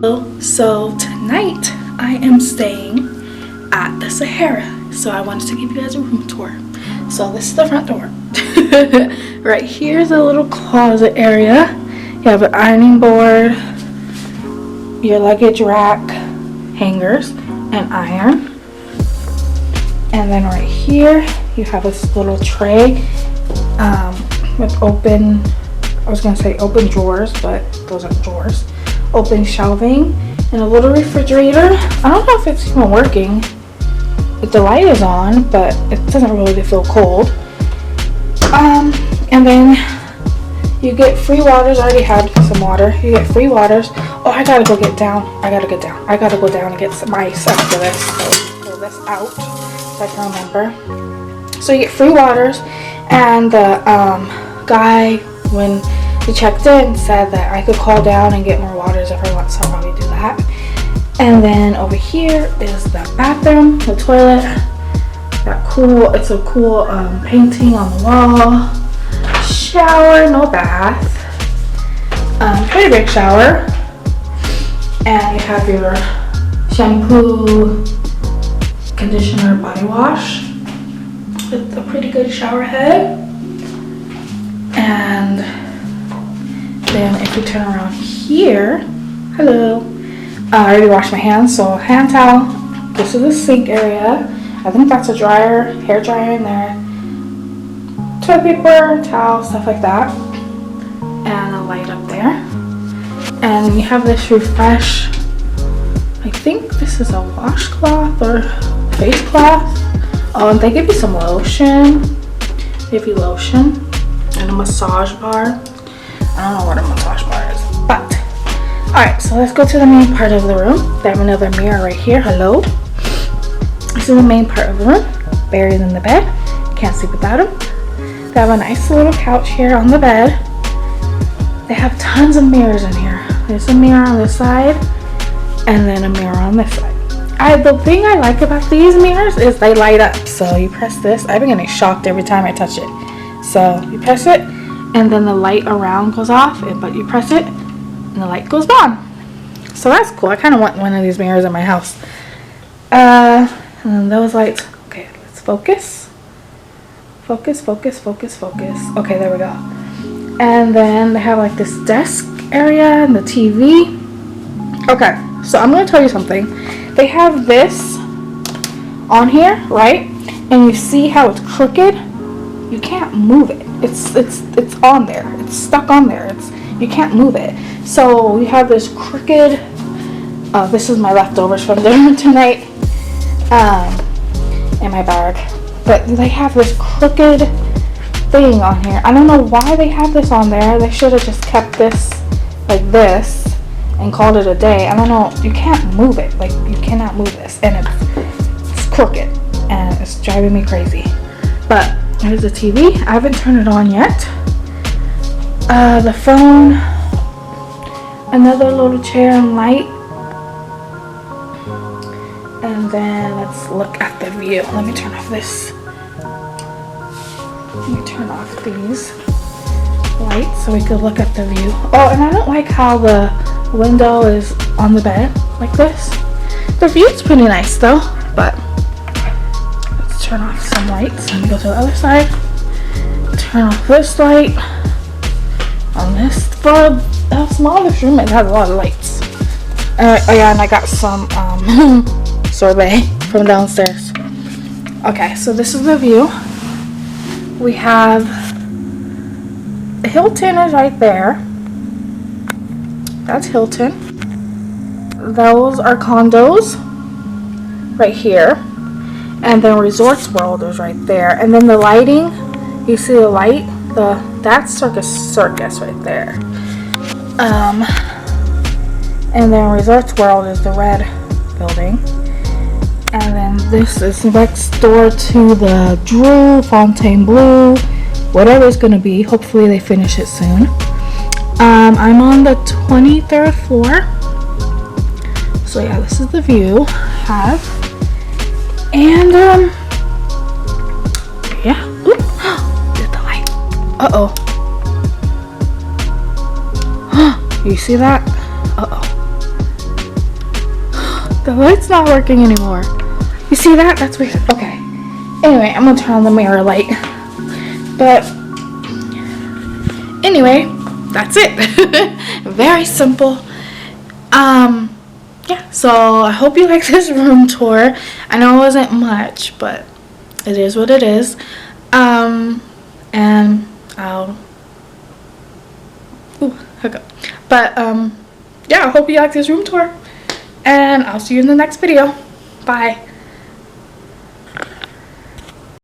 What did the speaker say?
So tonight I am staying at the Sahara, so I wanted to give you guys a room tour. So this is the front door. Right here is a little closet area. You have an ironing board, your luggage rack, hangers, and iron. And then right here you have this little tray with open, I was gonna say open drawers, but those aren't drawers. Open shelving and a little refrigerator. I don't know if it's even working. If the light is on, but it doesn't really feel cold. And then you get free waters. I already had some water. You get free waters. Oh, I gotta go get down. I gotta go down and get some ice after this. So pull this out so I can remember. So you get free waters, and the guy, when he checked in, said that I could call down and get more waters if I want, so I'll probably do that. And then over here is the bathroom, the toilet. It's a cool painting on the wall. Shower, no bath. Pretty big shower. And you have your shampoo, conditioner, body wash with a pretty good shower head. And then if you turn around here, hello, I already washed my hands, so hand towel. This is the sink area. I think that's a dryer, hair dryer in there. Toilet paper, towel, stuff like that. And a light up there. And you have this Refresh. I think this is a washcloth or face cloth. Oh, and they give you some lotion. They give you lotion and a massage bar. I don't know what a massage bar is, but alright, so let's go to the main part of the room. They have another mirror right here. Hello. This is the main part of the room. Buried in the bed. Can't sleep without him. They have a nice little couch here on the bed. They have tons of mirrors in here. There's a mirror on this side and then a mirror on this side. The thing I like about these mirrors is they light up. So you press this. I've been getting shocked every time I touch it. So you press it and then the light around goes off, but you press it and the light goes on. So that's cool. I kind of want one of these mirrors in my house. And those lights. Okay, let's focus. Focus. Okay, there we go. And then they have like this desk area and the TV. Okay, so I'm going to tell you something. They have this on here, right? And you see how it's crooked? You can't move it. It's on there. It's stuck on there. You can't move it. So you have this crooked. This is my leftovers from dinner tonight. In my bag. But they have this crooked thing on here. I don't know why they have this on there. They should have just kept this like this and called it a day. I don't know. You can't move it. Like, you cannot move this. And it's crooked. And it's driving me crazy. But here's the TV. I haven't turned it on yet. The phone. Another little chair and light. And then let's look at the view. Let me turn off this. Let me turn off these lights so we could look at the view. Oh, and I don't like how the window is on the bed like this. The view's pretty nice though, but let's turn off some lights. Let me go to the other side. Turn off this light. On this, for a smallest room, it has a lot of lights. Oh yeah, and I got some sorbet from downstairs. Okay, so this is the view. We have Hilton is right there. That's Hilton. Those are condos right here. And then Resorts World is right there. And then the lighting, you see the light? That's Circus right there. And then Resorts World is the red building. And then this is next door to the Drew, Fontainebleau, whatever it's going to be. Hopefully they finish it soon. I'm on the 23rd floor. So yeah, this is the view I have. And yeah. Oop. There's the light. Uh-oh. You see that? Uh-oh. The light's not working anymore. You see that? That's weird. Okay. Anyway, I'm gonna turn on the mirror light. But anyway, that's it. Very simple. Yeah, so I hope you like this room tour. I know it wasn't much, but it is what it is. And I'll hiccup. But yeah, I hope you like this room tour, and I'll see you in the next video. Bye.